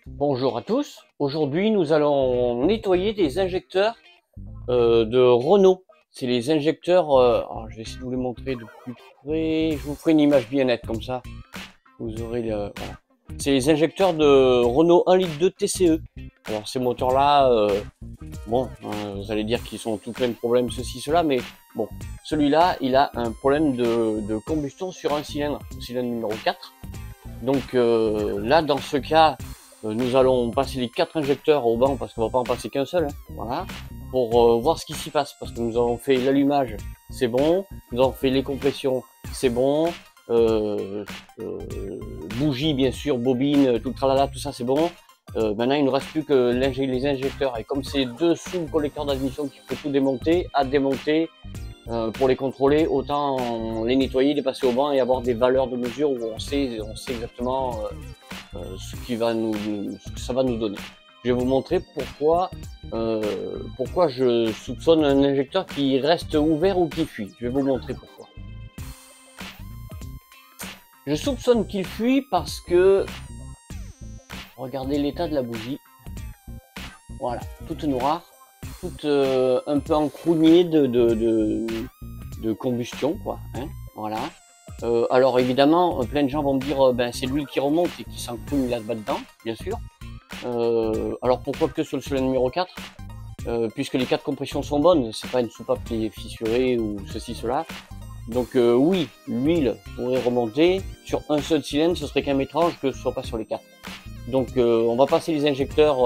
Bonjour à tous, aujourd'hui nous allons nettoyer des injecteurs de Renault. C'est les injecteurs, alors je vais essayer de vous les montrer de plus près, je vous ferai une image bien nette comme ça, vous aurez le... Voilà. C'est les injecteurs de Renault 1,2 litre TCE. Alors ces moteurs là, bon, vous allez dire qu'ils sont tout plein de problèmes, ceci, cela, mais bon, celui-là il a un problème de combustion sur un cylindre, le cylindre numéro 4. Donc là dans ce cas, nous allons passer les 4 injecteurs au banc parce qu'on va pas en passer qu'un seul, hein, voilà, pour voir ce qui s'y passe. Parce que nous avons fait l'allumage, c'est bon, nous avons fait les compressions, c'est bon, bougie bien sûr, bobine, tout le tralala, tout ça c'est bon. Maintenant il ne nous reste plus que les injecteurs et comme c'est dessous le collecteur d'admission qu'il faut tout démonter, à démonter pour les contrôler, autant les nettoyer, les passer au banc et avoir des valeurs de mesure où on sait exactement ce que ça va nous donner. Je vais vous montrer pourquoi je soupçonne un injecteur qui reste ouvert ou qui fuit. Je vais vous montrer pourquoi. Je soupçonne qu'il fuit parce que regardez l'état de la bougie. Voilà, toute noire, toute un peu encrougnée de combustion, quoi. Hein, voilà. Alors évidemment, plein de gens vont me dire ben c'est l'huile qui remonte et qui s'encrougne là-bas dedans, bien sûr. Alors pourquoi que sur le cylindre numéro 4 puisque les 4 compressions sont bonnes, c'est pas une soupape qui est fissurée ou ceci, cela. Donc oui, l'huile pourrait remonter. Sur un seul cylindre, ce serait quand même étrange que ce soit pas sur les 4. Donc on va passer les injecteurs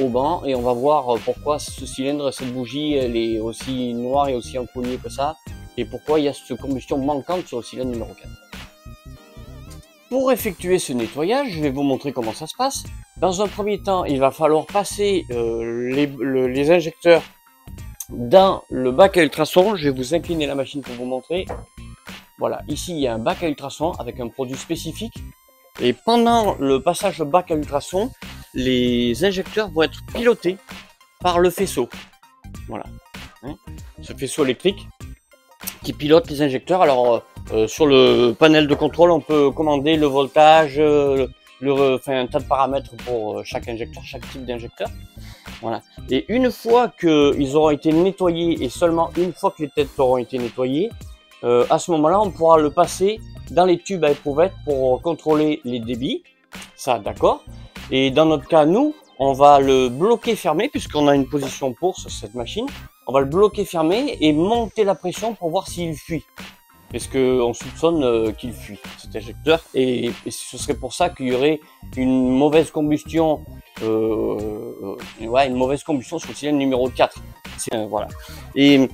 au banc et on va voir pourquoi ce cylindre, cette bougie, elle est aussi noire et aussi encrougnée que ça. Et pourquoi il y a cette combustion manquante sur le cylindre numéro 4. Pour effectuer ce nettoyage, je vais vous montrer comment ça se passe. Dans un premier temps, il va falloir passer les injecteurs dans le bac à ultrasons. Je vais vous incliner la machine pour vous montrer. Voilà, ici il y a un bac à ultrasons avec un produit spécifique. Et pendant le passage bac à ultrasons, les injecteurs vont être pilotés par le faisceau. Voilà, hein, ce faisceau électrique qui pilote les injecteurs. Alors sur le panel de contrôle, on peut commander le voltage, un tas de paramètres pour chaque injecteur, chaque type d'injecteur. Voilà. Et une fois qu'ils auront été nettoyés, et seulement une fois que les têtes auront été nettoyées, à ce moment-là, on pourra le passer dans les tubes à éprouvettes pour contrôler les débits. Ça, d'accord. Et dans notre cas, nous, on va le bloquer fermé, puisqu'on a une position pour sur cette machine. On va le bloquer fermé et monter la pression pour voir s'il fuit. Parce qu'on soupçonne qu'il fuit, cet injecteur. Et ce serait pour ça qu'il y aurait une mauvaise combustion, une mauvaise combustion sur le cylindre numéro 4. Voilà. Et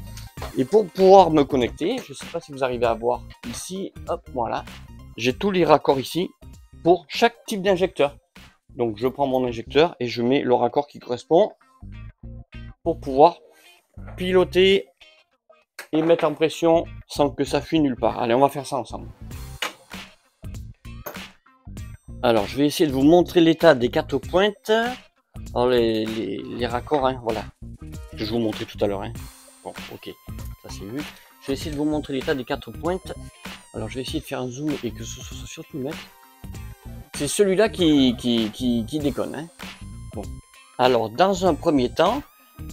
pour pouvoir me connecter, je ne sais pas si vous arrivez à voir ici, hop, voilà. J'ai tous les raccords ici pour chaque type d'injecteur. Donc je prends mon injecteur et je mets le raccord qui correspond pour pouvoir piloter et mettre en pression sans que ça fuit nulle part. Allez, on va faire ça ensemble. Alors, je vais essayer de vous montrer l'état des 4 pointes. Alors, les raccords, hein, voilà. Que je vous montrais tout à l'heure. Hein. Bon, ok, ça c'est vu. Je vais essayer de vous montrer l'état des 4 pointes. Alors, je vais essayer de faire un zoom et que ce soit surtout net. C'est celui-là qui déconne. Hein. Bon. Alors, dans un premier temps,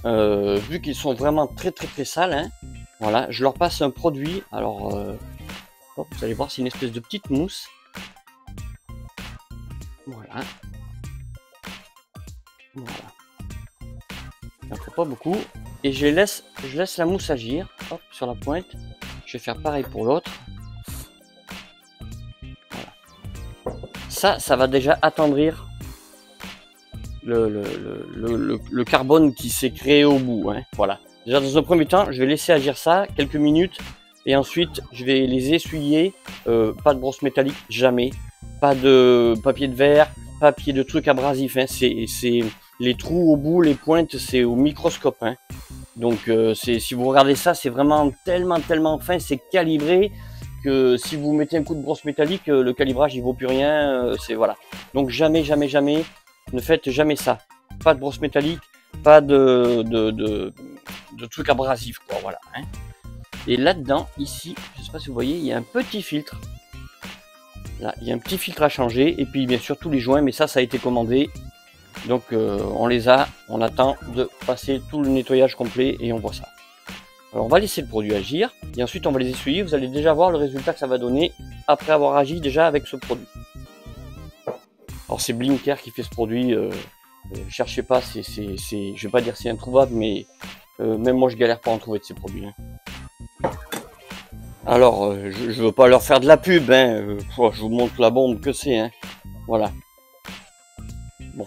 vu qu'ils sont vraiment très sales, hein, voilà, je leur passe un produit. Alors, hop, vous allez voir, c'est une espèce de petite mousse. Voilà. Voilà. Il n'en faut pas beaucoup. Et je laisse la mousse agir. Hop, sur la pointe. Je vais faire pareil pour l'autre. Voilà. Ça va déjà attendrir le carbone qui s'est créé au bout. Hein. Voilà. Déjà dans un premier temps, je vais laisser agir ça quelques minutes et ensuite je vais les essuyer. Pas de brosse métallique, jamais. Pas de papier de verre, papier de trucs abrasifs. Hein. C'est les trous au bout, les pointes, c'est au microscope. Hein. Donc si vous regardez ça, c'est vraiment tellement fin, c'est calibré que si vous mettez un coup de brosse métallique, le calibrage il vaut plus rien. C'est voilà. Donc jamais, ne faites jamais ça. Pas de brosse métallique, pas de trucs abrasifs, quoi, voilà. Hein. Et là-dedans, ici, je sais pas si vous voyez, il y a un petit filtre. Là, il y a un petit filtre à changer. Et puis bien sûr tous les joints, mais ça a été commandé. Donc on les a, on attend de passer tout le nettoyage complet et on voit ça. Alors on va laisser le produit agir et ensuite on va les essuyer. Vous allez déjà voir le résultat que ça va donner après avoir agi déjà avec ce produit. Alors c'est Blinker qui fait ce produit, cherchez pas, je vais pas dire c'est introuvable, mais même moi je galère pas à en trouver de ces produits. Hein. Alors je veux pas leur faire de la pub, hein, je vous montre la bombe que c'est, hein. Voilà. Bon,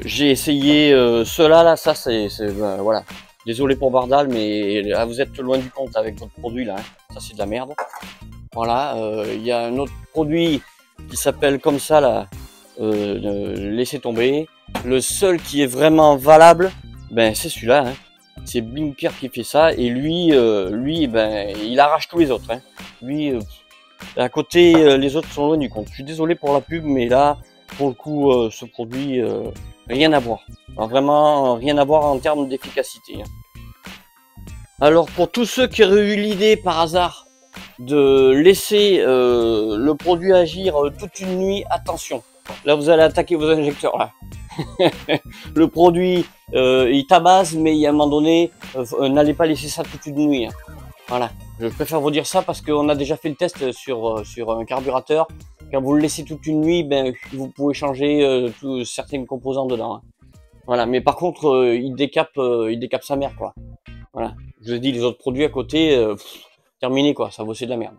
j'ai essayé cela là, ça c'est voilà. Désolé pour Bardal, mais là, vous êtes loin du compte avec votre produit là, hein. Ça c'est de la merde. Voilà, il y a un autre produit qui s'appelle comme ça là, laissez tomber. Le seul qui est vraiment valable, ben c'est celui-là. Hein. C'est Blinker qui fait ça et lui, ben il arrache tous les autres. Hein. Lui, à côté, les autres sont loin du compte. Je suis désolé pour la pub, mais là, pour le coup, ce produit, rien à voir. Alors, vraiment, rien à voir en termes d'efficacité. Hein. Alors, pour tous ceux qui auraient eu l'idée par hasard de laisser le produit agir toute une nuit, attention. Là, vous allez attaquer vos injecteurs. Là. Le produit, il tabasse, mais il y a un moment donné, n'allez pas laisser ça toute une nuit. Hein. Voilà. Je préfère vous dire ça parce qu'on a déjà fait le test sur un carburateur. Quand vous le laissez toute une nuit, ben vous pouvez changer certains composants dedans. Hein. Voilà. Mais par contre, il décape sa mère, quoi. Voilà. Je vous ai dit, les autres produits à côté, terminé, quoi. Ça vaut c'est de la merde.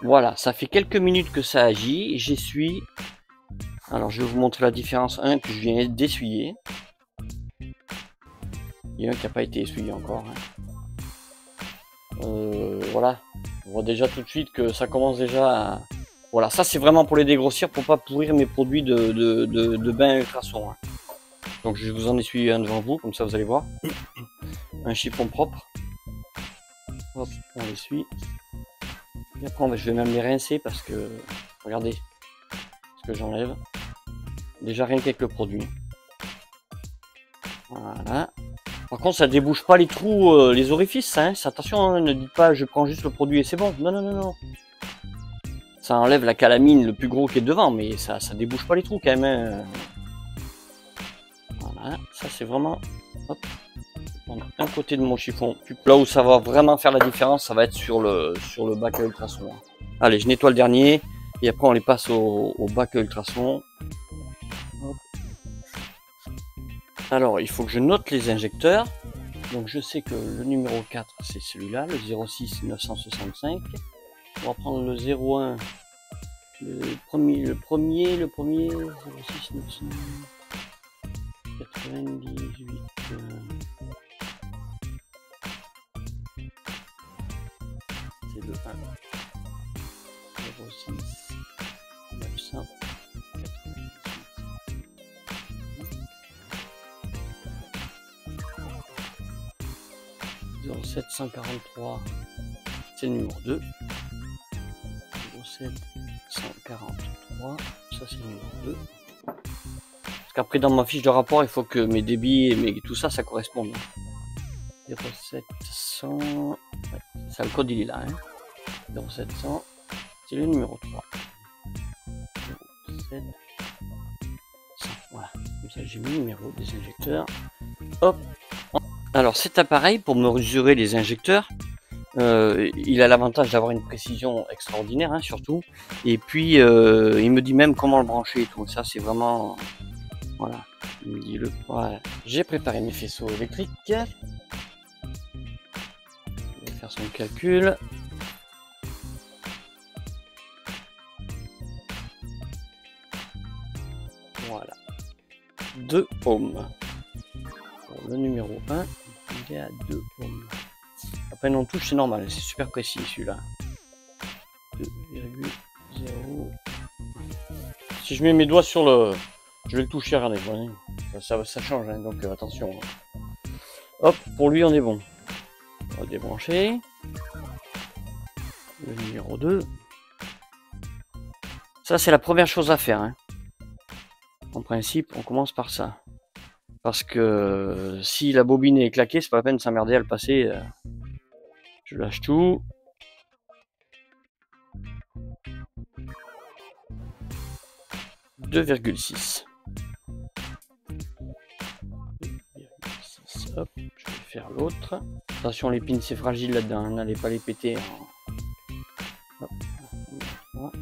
Voilà. Ça fait quelques minutes que ça agit. J'essuie. Alors, je vais vous montrer la différence. Un que je viens d'essuyer. Il y a un qui n'a pas été essuyé encore. Hein. Voilà. On voit déjà tout de suite que ça commence déjà à... Voilà, ça c'est vraiment pour les dégrossir, pour pas pourrir mes produits de bain ultrason. Hein. Donc je vais vous en essuyer un devant vous, comme ça vous allez voir. Un chiffon propre. Hop, on l'essuie. Et après je vais même les rincer parce que... Regardez ce que j'enlève. Déjà rien qu'avec le produit. Voilà. Par contre ça débouche pas les trous, les orifices. Hein. Attention, hein, ne dites pas je prends juste le produit et c'est bon. Non, non, non, non. Ça enlève la calamine le plus gros qui est devant, mais ça débouche pas les trous quand même. Hein. Voilà, ça c'est vraiment... Hop. Un côté de mon chiffon. Là où ça va vraiment faire la différence, ça va être sur le bac à ultrason. Allez, je nettoie le dernier, et après on les passe au bac à ultrason. Hop. Alors, il faut que je note les injecteurs. Donc je sais que le numéro 4, c'est celui-là, le 06 965. On va prendre le 01, le premier 06 998. C'est le 1. 06 998. 0743, c'est le numéro 2. 0743, ça c'est le numéro 2. Parce qu'après dans ma fiche de rapport, il faut que mes débits et tout ça, ça corresponde. 0700, ouais, ça le code il est là. Hein. 0700, c'est le numéro 3. 0700, voilà. Comme ça j'ai mis le numéro des injecteurs. Hop. Alors cet appareil, pour mesurer les injecteurs, il a l'avantage d'avoir une précision extraordinaire, hein, surtout. Et puis, il me dit même comment le brancher et tout. Ça, c'est vraiment... Voilà. Il me dit le... Voilà. J'ai préparé mes faisceaux électriques. Je vais faire son calcul. Voilà. 2 ohms. Pour le numéro 1, il est à 2 ohms. Après non touche, c'est normal, c'est super précis celui-là. 2,0. Si je mets mes doigts sur le... Je vais le toucher, regardez. Ça change, hein, donc attention. Hop, pour lui on est bon. On va débrancher. Le numéro 2. Ça c'est la première chose à faire. Hein. En principe, on commence par ça. Parce que si la bobine est claquée, c'est pas la peine de s'emmerder à le passer. Je lâche tout. 2,6. Hop, je vais faire l'autre. Attention, les pins c'est fragile là-dedans, n'allez pas les péter. Hop. Voilà.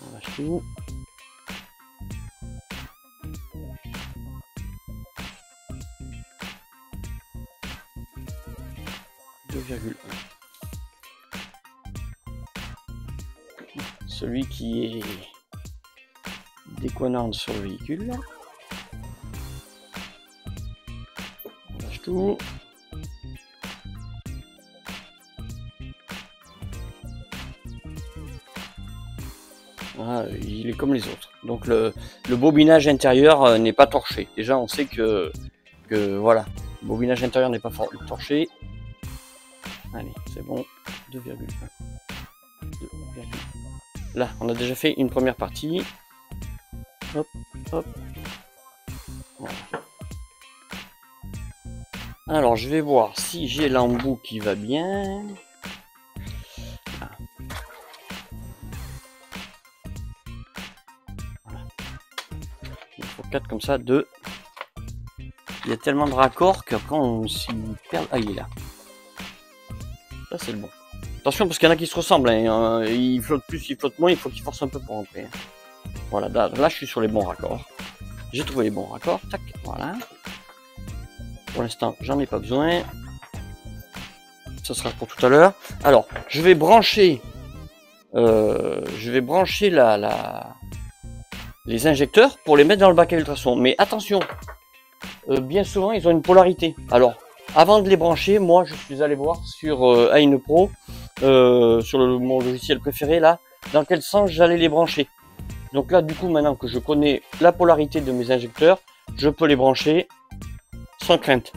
On lâche tout. Celui qui est déconnant sur le véhicule. On lâche tout. Ah, il est comme les autres. Donc le bobinage intérieur n'est pas torché. Déjà on sait que voilà, le bobinage intérieur n'est pas torché. Allez, c'est bon. 2,1. Là, on a déjà fait une première partie. Hop, hop. Voilà. Alors, je vais voir si j'ai l'embout qui va bien. Ah. Voilà. Il faut 4 comme ça, 2. Il y a tellement de raccords qu'après on s'y perd. Ah, il est là. Là, c'est le bon. Attention, parce qu'il y en a qui se ressemblent. Hein. Ils flottent plus, ils flottent moins. Il faut qu'ils forcent un peu pour rentrer. Voilà, là, je suis sur les bons raccords. J'ai trouvé les bons raccords. Tac, voilà. Pour l'instant, j'en ai pas besoin. Ça sera pour tout à l'heure. Alors, je vais brancher les injecteurs pour les mettre dans le bac à ultrasons. Mais attention, bien souvent, ils ont une polarité. Alors, avant de les brancher, moi, je suis allé voir sur AINEPro, sur mon logiciel préféré, là, dans quel sens j'allais les brancher. Donc là, du coup, maintenant que je connais la polarité de mes injecteurs, je peux les brancher sans crainte.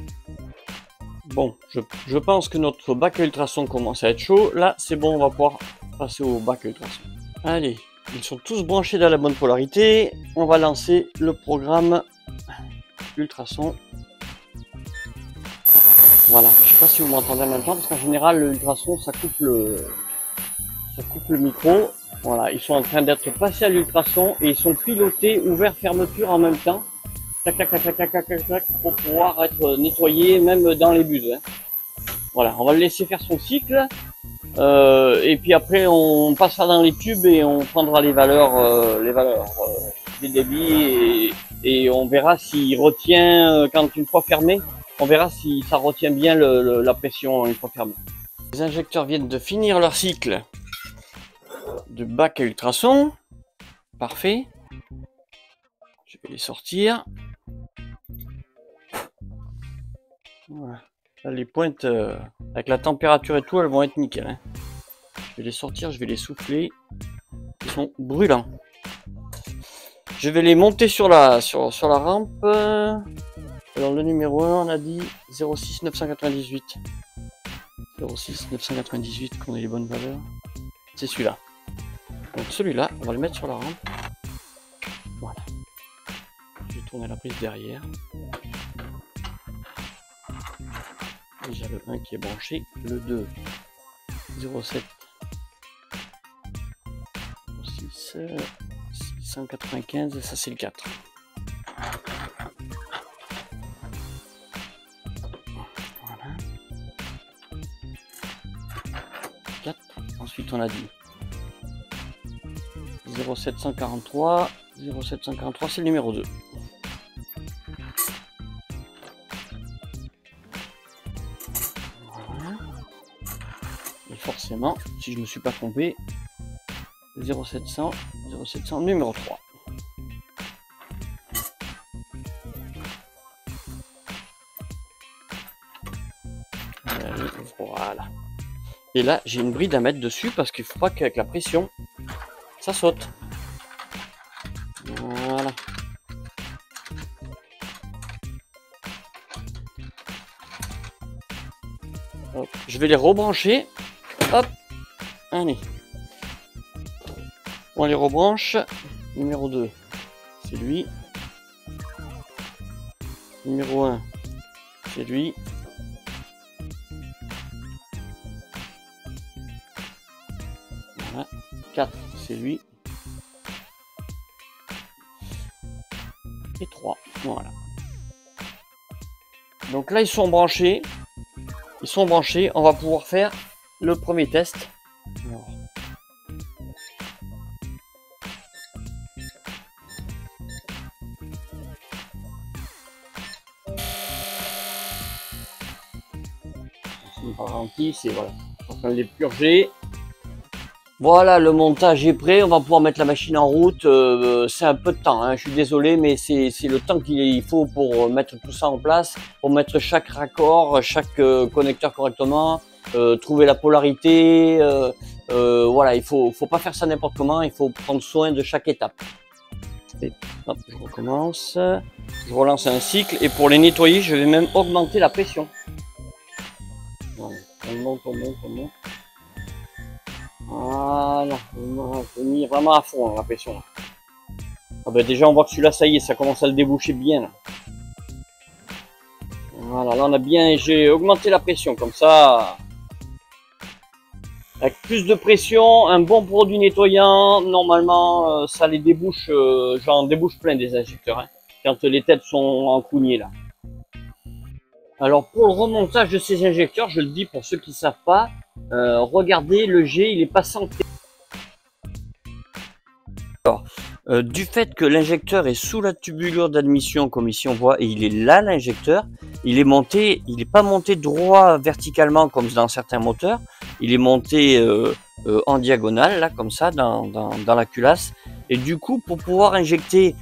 Bon, je pense que notre bac à ultrasons commence à être chaud. Là, c'est bon, on va pouvoir passer au bac à ultrasons. Allez, ils sont tous branchés dans la bonne polarité. On va lancer le programme ultrasons. Voilà, je sais pas si vous m'entendez en même temps, parce qu'en général, l'ultrason, ça coupe le micro. Voilà, ils sont en train d'être passés à l'ultrason et ils sont pilotés, ouverts, fermeture en même temps. Tac, tac, tac, tac, tac, tac, tac, tac, pour pouvoir être nettoyés, même dans les buses. Hein. Voilà, on va le laisser faire son cycle. Et puis après, on passera dans les tubes et on prendra les valeurs des débits et on verra s'il retient, quand une fois fermé, on verra si ça retient bien la pression une fois fermé. Les injecteurs viennent de finir leur cycle de bac à ultrasons. Parfait. Je vais les sortir. Voilà. Là, les pointes, avec la température et tout, elles vont être nickel. Hein. Je vais les sortir, je vais les souffler. Ils sont brûlants. Je vais les monter sur la rampe. Alors le numéro 1, on a dit 06 998. 06 998, qu'on ait les bonnes valeurs. C'est celui-là. Donc celui-là, on va le mettre sur la rampe. Voilà. Je vais tourner la prise derrière. Déjà le 1 qui est branché. Le 2, 07 06 695, et ça c'est le 4. Voilà. 4. Ensuite on a dit 0743. 0743 c'est le numéro 2. Voilà. Et forcément, si je ne me suis pas trompé, 0700 numéro 3. Voilà. Et là, j'ai une bride à mettre dessus parce qu'il ne faut pas qu'avec la pression, ça saute. Voilà. Hop. Je vais les rebrancher. Hop. Allez. On les rebranche. Numéro 2, c'est lui. Numéro 1, c'est lui. Voilà. 4, c'est lui. Et 3, voilà. Donc là, ils sont branchés. Ils sont branchés. On va pouvoir faire le premier test. Alors. Ralenti, c'est voilà. En train de les purger. Voilà, le montage est prêt. On va pouvoir mettre la machine en route. C'est un peu de temps, hein. Je suis désolé, mais c'est le temps qu'il faut pour mettre tout ça en place, pour mettre chaque raccord, chaque connecteur correctement, trouver la polarité. Voilà, il faut pas faire ça n'importe comment. Il faut prendre soin de chaque étape. Et, hop, je recommence. Je relance un cycle et pour les nettoyer, je vais même augmenter la pression. Voilà, on monte, on monte, on monte. Voilà, j'ai mis vraiment à fond la pression. Là. Ah ben déjà on voit que celui-là, ça y est, ça commence à le déboucher bien. Là. Voilà, là on a bien, j'ai augmenté la pression comme ça. Avec plus de pression, un bon produit nettoyant, normalement ça les débouche, j'en débouche plein des injecteurs. Hein, quand les têtes sont en cougnées là. Alors pour le remontage de ces injecteurs, je le dis pour ceux qui ne savent pas, regardez, le jet il est pas centré. Alors, du fait que l'injecteur est sous la tubulure d'admission comme ici on voit, et il est là l'injecteur, il est pas monté droit verticalement comme dans certains moteurs, il est monté en diagonale là comme ça dans la culasse, et du coup pour pouvoir injecter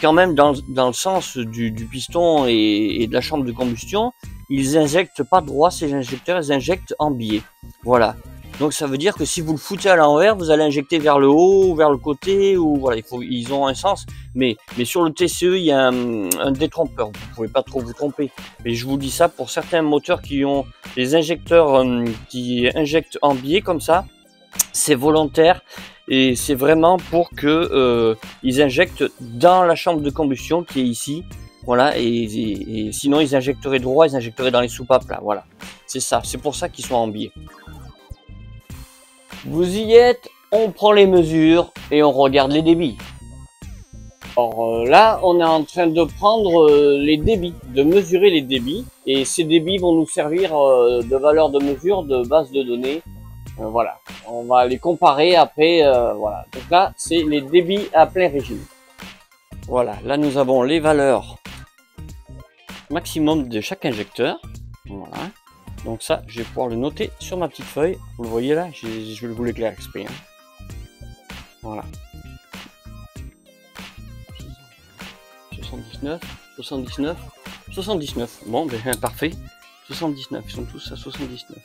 quand même dans le sens du piston et de la chambre de combustion, ils injectent pas droit ces injecteurs, ils injectent en biais. Voilà. Donc ça veut dire que si vous le foutez à l'envers, vous allez injecter vers le haut ou vers le côté, ou voilà, ils ont un sens. Mais sur le TCE, il y a un détrompeur, vous pouvez pas trop vous tromper. Mais je vous dis ça pour certains moteurs qui ont des injecteurs qui injectent en biais comme ça, c'est volontaire. Et c'est vraiment pour que ils injectent dans la chambre de combustion qui est ici, voilà. Et sinon ils injecteraient droit, ils injecteraient dans les soupapes là, voilà. C'est ça, c'est pour ça qu'ils sont en biais. Vous y êtes, on prend les mesures et on regarde les débits. Alors là, on est en train de prendre les débits, de mesurer les débits, et ces débits vont nous servir de valeur de mesure, de base de données. Voilà, on va les comparer après, voilà. Donc là, c'est les débits à plein régime. Voilà, là nous avons les valeurs maximum de chaque injecteur. Voilà. Donc ça, je vais pouvoir le noter sur ma petite feuille. Vous le voyez là, je vais vous l'éclairer exprès. Hein. Voilà. 79, 79, 79. Bon, ben parfait. 79, ils sont tous à 79.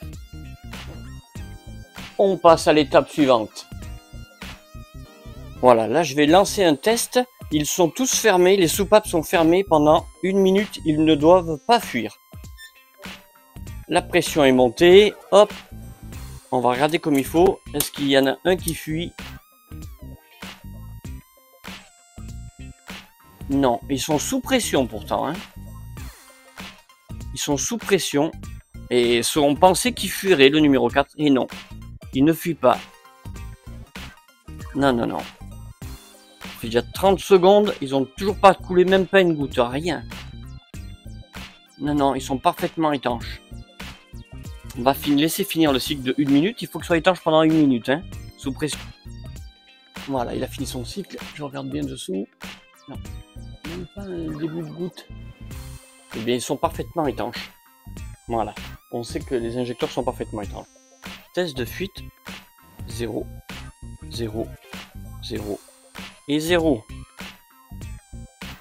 On passe à l'étape suivante. Voilà, là je vais lancer un test. Ils sont tous fermés, les soupapes sont fermées pendant 1 minute, ils ne doivent pas fuir. La pression est montée, hop, on va regarder comme il faut. Est-ce qu'il y en a un qui fuit? Non, ils sont sous pression pourtant. Hein. Ils sont sous pression et on pensait qu'il fuirait le numéro 4 et non, il ne fuit pas. Non, non, non. Il fait déjà 30 secondes, ils ont toujours pas coulé, même pas une goutte, rien. Non, non, ils sont parfaitement étanches. On va laisser finir le cycle de 1 minute. Il faut que ce soit étanche pendant 1 minute, hein, sous pression. Voilà, il a fini son cycle. Je regarde bien dessous. Non, même pas un début de goutte. Eh bien, ils sont parfaitement étanches. Voilà, on sait que les injecteurs sont parfaitement étanches. Test de fuite 0, 0, 0 et 0.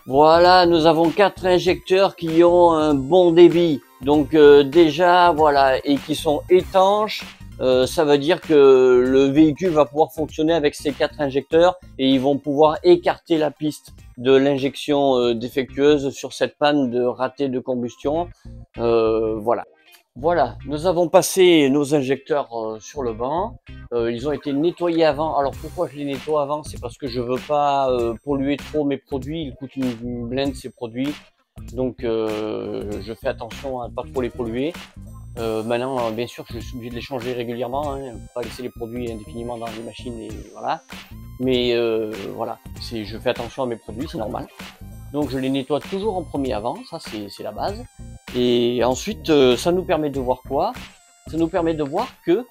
Voilà, nous avons 4 injecteurs qui ont un bon débit. Donc déjà, voilà, et qui sont étanches, ça veut dire que le véhicule va pouvoir fonctionner avec ces 4 injecteurs et ils vont pouvoir écarter la piste de l'injection défectueuse sur cette panne de raté de combustion. Voilà. Voilà, nous avons passé nos injecteurs sur le banc. Ils ont été nettoyés avant. Alors pourquoi je les nettoie avant? C'est parce que je veux pas polluer trop mes produits. Ils coûtent une blinde ces produits. Donc je fais attention à ne pas trop les polluer. Maintenant, bien sûr, je suis obligé de les changer régulièrement, hein, pas laisser les produits indéfiniment dans les machines et voilà. Mais voilà, je fais attention à mes produits, c'est normal. Donc je les nettoie toujours en premier avant, ça c'est la base. Et ensuite, ça nous permet de voir quoi? Ça nous permet de voir que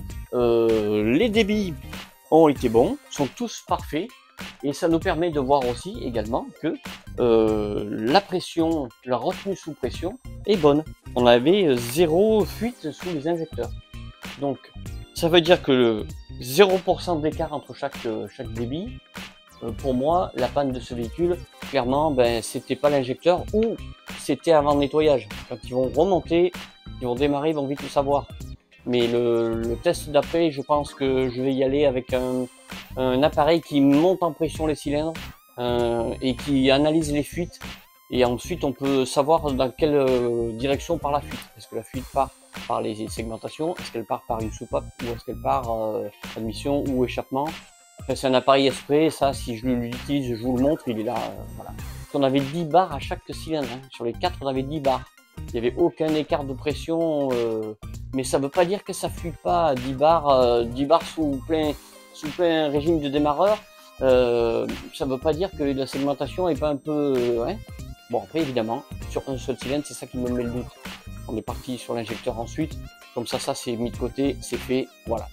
les débits ont été bons, sont tous parfaits. Et ça nous permet de voir aussi également que la pression, la retenue sous pression est bonne. On avait zéro fuite sous les injecteurs. Donc ça veut dire que 0% d'écart entre chaque débit. Pour moi, la panne de ce véhicule, clairement, ben, c'était pas l'injecteur ou c'était avant le nettoyage. Quand ils vont remonter, ils vont démarrer, ils vont vite le savoir. Mais le test d'après, je pense que je vais y aller avec un appareil qui monte en pression les cylindres et qui analyse les fuites. Et ensuite, on peut savoir dans quelle direction part la fuite. Est-ce que la fuite part par les segmentations? Est-ce qu'elle part par une soupape? Ou est-ce qu'elle part admission ou échappement? Enfin, c'est un appareil exprès, ça, si je l'utilise, je vous le montre, il est là, voilà. On avait 10 bars à chaque cylindre, hein. Sur les 4, on avait 10 bars. Il n'y avait aucun écart de pression, mais ça ne veut pas dire que ça fuit pas 10 bars sous plein régime de démarreur. Ça ne veut pas dire que la segmentation est pas un peu... ouais. Bon, après, évidemment, sur un seul cylindre, c'est ça qui me met le doute. On est parti sur l'injecteur ensuite, comme ça c'est mis de côté, c'est fait, voilà.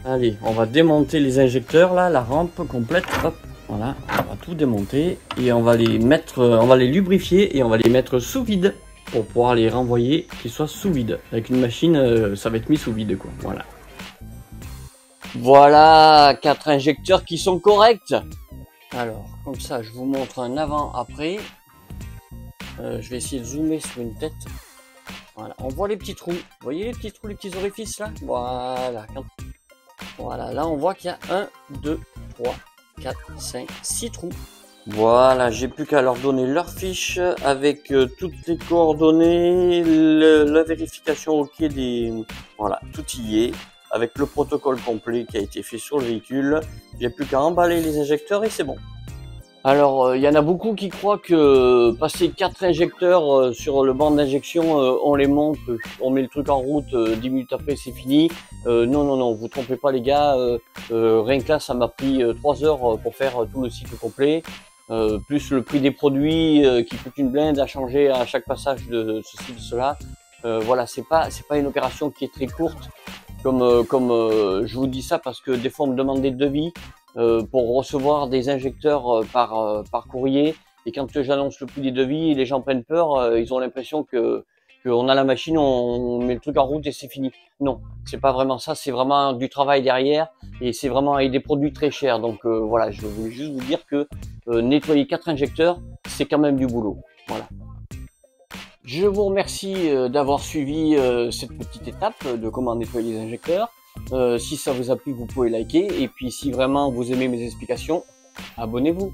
Allez, on va démonter les injecteurs là, la rampe complète, hop, voilà, on va tout démonter et on va les mettre, on va les lubrifier et on va les mettre sous vide pour pouvoir les renvoyer qu'ils soient sous vide. Avec une machine, ça va être mis sous vide quoi, voilà. Voilà, 4 injecteurs qui sont corrects. Alors, comme ça, je vous montre un avant-après. Je vais essayer de zoomer sur une tête. Voilà, on voit les petits trous. Vous voyez les petits trous, les petits orifices là? Voilà. Voilà, là on voit qu'il y a 1, 2, 3, 4, 5, 6 trous. Voilà, j'ai plus qu'à leur donner leur fiche avec toutes les coordonnées, la vérification OK des... Voilà, tout y est, avec le protocole complet qui a été fait sur le véhicule. J'ai plus qu'à emballer les injecteurs et c'est bon. Alors, il y en a beaucoup qui croient que passer 4 injecteurs sur le banc d'injection, on les monte, on met le truc en route, 10 minutes après c'est fini. Non, vous trompez pas les gars, rien que là ça m'a pris 3 heures pour faire tout le cycle complet, plus le prix des produits qui coûte une blinde à changer à chaque passage de ceci, de cela. Voilà, c'est pas une opération qui est très courte, comme je vous dis ça parce que des fois on me demande des devis. Pour recevoir des injecteurs par courrier, et quand j'annonce le prix des devis, les gens prennent peur, ils ont l'impression qu'on a la machine, on met le truc en route et c'est fini. Non, c'est pas vraiment ça, c'est vraiment du travail derrière et c'est vraiment avec des produits très chers. Donc voilà, je voulais juste vous dire que nettoyer 4 injecteurs, c'est quand même du boulot. Voilà. Je vous remercie d'avoir suivi cette petite étape de comment nettoyer les injecteurs. Si ça vous a plu, vous pouvez liker. Et puis si vraiment vous aimez mes explications, abonnez-vous.